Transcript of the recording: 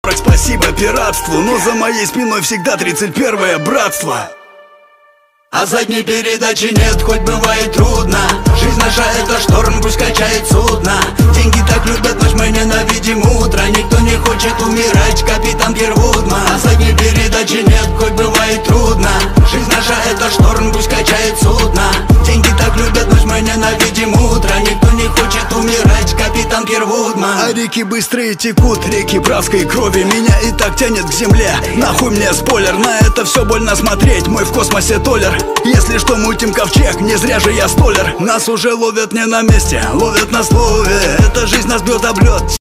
40 спасибо пиратству, но за моей спиной всегда 31-е братство. А задней передачи нет, хоть бывает трудно. Жизнь наша это шторм, пусть качает судно. Деньги так любят ночь, мы ненавидим утро. Никто не хочет умирать, капитан Кирвудман. А задней передачи нет, хоть бывает трудно. Жизнь наша это шторм, пусть качает судно. Деньги так любят ночь, мы ненавидим утро. Никто не хочет умирать, капитан Кирвудман. А реки быстрее текут, реки братской крови. Меня и так тянет к земле, нахуй мне спойлер. На это все больно смотреть, мой в космосе толер. Если что, мутим ковчег, не зря же я столер. Нас уже ловят не на месте, ловят на слове. Эта жизнь нас бьет об лед.